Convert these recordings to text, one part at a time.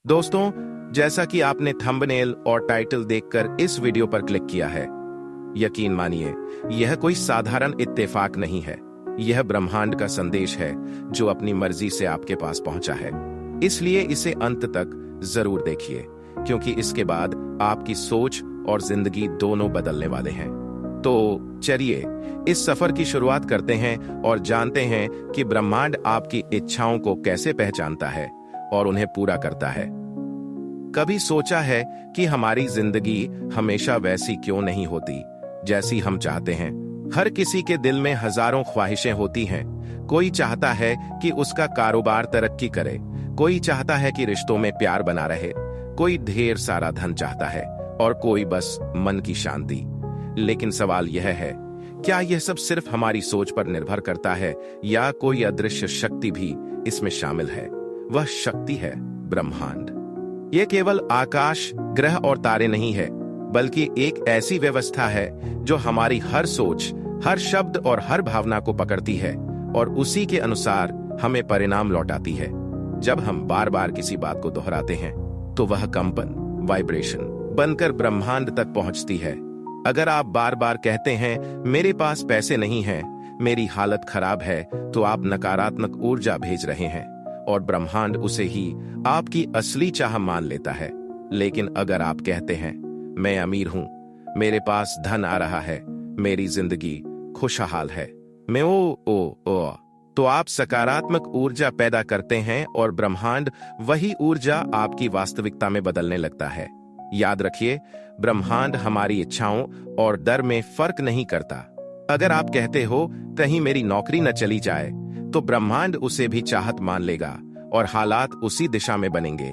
दोस्तों, जैसा कि आपने थंबनेल और टाइटल देखकर इस वीडियो पर क्लिक किया है, यकीन मानिए यह कोई साधारण इत्तेफाक नहीं है। यह ब्रह्मांड का संदेश है जो अपनी मर्जी से आपके पास पहुंचा है। इसलिए इसे अंत तक जरूर देखिए, क्योंकि इसके बाद आपकी सोच और जिंदगी दोनों बदलने वाले हैं। तो चलिए इस सफर की शुरुआत करते हैं और जानते हैं कि ब्रह्मांड आपकी इच्छाओं को कैसे पहचानता है और उन्हें पूरा करता है। कभी सोचा है कि हमारी जिंदगी हमेशा वैसी क्यों नहीं होती जैसी हम चाहते हैं? हर किसी के दिल में हजारों ख्वाहिशें होती हैं। कोई चाहता है कि उसका कारोबार तरक्की करे, कोई चाहता है कि रिश्तों में प्यार बना रहे, कोई ढेर सारा धन चाहता है और कोई बस मन की शांति। लेकिन सवाल यह है, क्या यह सब सिर्फ हमारी सोच पर निर्भर करता है या कोई अदृश्य शक्ति भी इसमें शामिल है? वह शक्ति है ब्रह्मांड। यह केवल आकाश, ग्रह और तारे नहीं है, बल्कि एक ऐसी व्यवस्था है जो हमारी हर सोच, हर शब्द और हर भावना को पकड़ती है और उसी के अनुसार हमें परिणाम लौटाती है। जब हम बार बार किसी बात को दोहराते हैं तो वह कंपन, वाइब्रेशन बनकर ब्रह्मांड तक पहुंचती है। अगर आप बार बार कहते हैं मेरे पास पैसे नहीं हैं, मेरी हालत खराब है, तो आप नकारात्मक ऊर्जा भेज रहे हैं और ब्रह्मांड उसे ही आपकी असली चाह मान लेता है। लेकिन अगर आप कहते हैं मैं अमीर हूं, मेरे पास धन आ रहा है, मेरी जिंदगी खुशहाल है, मैं ओ तो आप सकारात्मक ऊर्जा पैदा करते हैं और ब्रह्मांड वही ऊर्जा आपकी वास्तविकता में बदलने लगता है। याद रखिए, ब्रह्मांड हमारी इच्छाओं और डर में फर्क नहीं करता। अगर आप कहते हो कहीं मेरी नौकरी न चली जाए, तो ब्रह्मांड उसे भी चाहत मान लेगा और हालात उसी दिशा में बनेंगे।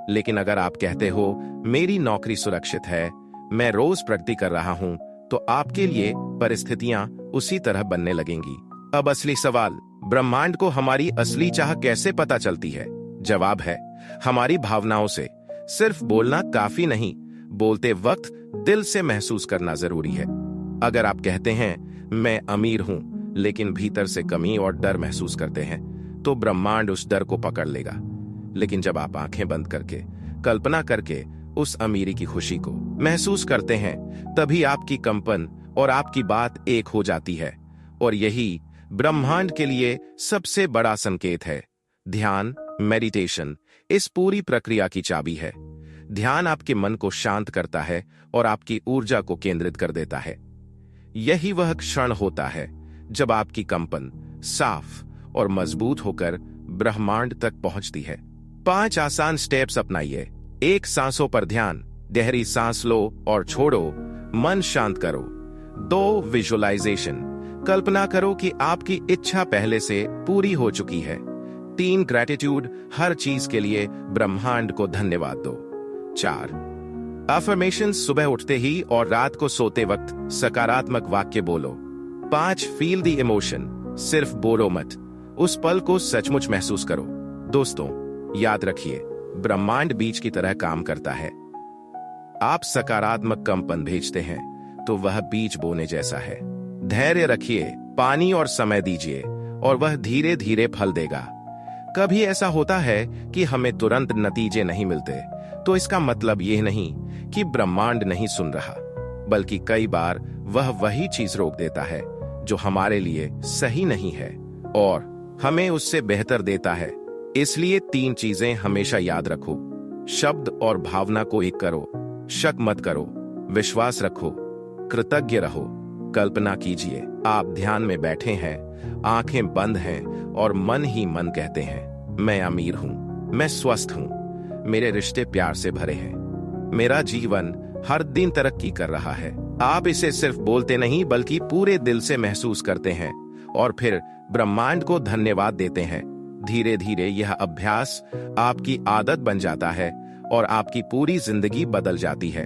लेकिन अगर आप कहते हो मेरी नौकरी सुरक्षित है, मैं रोज प्रगति कर रहा हूं, तो आपके लिए परिस्थितियां उसी तरह बनने लगेंगी। अब असली सवाल, ब्रह्मांड को हमारी असली चाह कैसे पता चलती है? जवाब है हमारी भावनाओं से। सिर्फ बोलना काफी नहीं, बोलते वक्त दिल से महसूस करना जरूरी है। अगर आप कहते हैं मैं अमीर हूं, लेकिन भीतर से कमी और डर महसूस करते हैं, तो ब्रह्मांड उस डर को पकड़ लेगा। लेकिन जब आप आंखें बंद करके कल्पना करके उस अमीरी की खुशी को महसूस करते हैं, तभी आपकी कंपन और आपकी बात एक हो जाती है। और यही ब्रह्मांड के लिए सबसे बड़ा संकेत है। ध्यान, मेडिटेशन इस पूरी प्रक्रिया की चाबी है। ध्यान आपके मन को शांत करता है और आपकी ऊर्जा को केंद्रित कर देता है। यही वह क्षण होता है जब आपकी कंपन साफ और मजबूत होकर ब्रह्मांड तक पहुंचती है। 5 आसान स्टेप्स अपनाइए। 1, सांसों पर ध्यान, गहरी सांस लो और छोड़ो, मन शांत करो। 2, विजुअलाइजेशन, कल्पना करो कि आपकी इच्छा पहले से पूरी हो चुकी है। 3, ग्रैटिट्यूड, हर चीज के लिए ब्रह्मांड को धन्यवाद दो। 4, अफर्मेशन, सुबह उठते ही और रात को सोते वक्त सकारात्मक वाक्य बोलो। 5, फील द इमोशन, सिर्फ बोलो मत, उस पल को सचमुच महसूस करो। दोस्तों, याद रखिए, ब्रह्मांड बीज की तरह काम करता है। आप सकारात्मक कंपन भेजते हैं तो वह बीज बोने जैसा है। धैर्य रखिए, पानी और समय दीजिए और वह धीरे धीरे फल देगा। कभी ऐसा होता है कि हमें तुरंत नतीजे नहीं मिलते, तो इसका मतलब यह नहीं कि ब्रह्मांड नहीं सुन रहा, बल्कि कई बार वह वही चीज रोक देता है जो हमारे लिए सही नहीं है और हमें उससे बेहतर देता है। इसलिए 3 चीजें हमेशा याद रखो। शब्द और भावना को एक करो, शक मत करो, विश्वास रखो, कृतज्ञ रहो। कल्पना कीजिए आप ध्यान में बैठे हैं, आंखें बंद हैं और मन ही मन कहते हैं मैं अमीर हूं, मैं स्वस्थ हूं, मेरे रिश्ते प्यार से भरे हैं, मेरा जीवन हर दिन तरक्की कर रहा है। आप इसे सिर्फ बोलते नहीं, बल्कि पूरे दिल से महसूस करते हैं और फिर ब्रह्मांड को धन्यवाद देते हैं। धीरे धीरे यह अभ्यास आपकी आदत बन जाता है और आपकी पूरी जिंदगी बदल जाती है।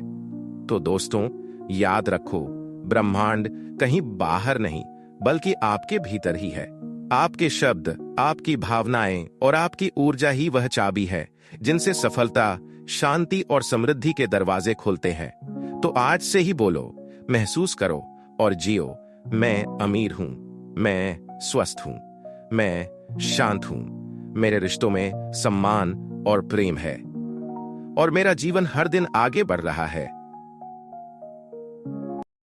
तो दोस्तों, याद रखो, ब्रह्मांड कहीं बाहर नहीं, बल्कि आपके भीतर ही है। आपके शब्द, आपकी भावनाएं और आपकी ऊर्जा ही वह चाबी है जिनसे सफलता, शांति और समृद्धि के दरवाजे खुलते हैं। तो आज से ही बोलो, महसूस करो और जियो, मैं अमीर हूं, मैं स्वस्थ हूं, मैं शांत हूं, मेरे रिश्तों में सम्मान और प्रेम है। और मेरा जीवन हर दिन आगे बढ़ रहा है।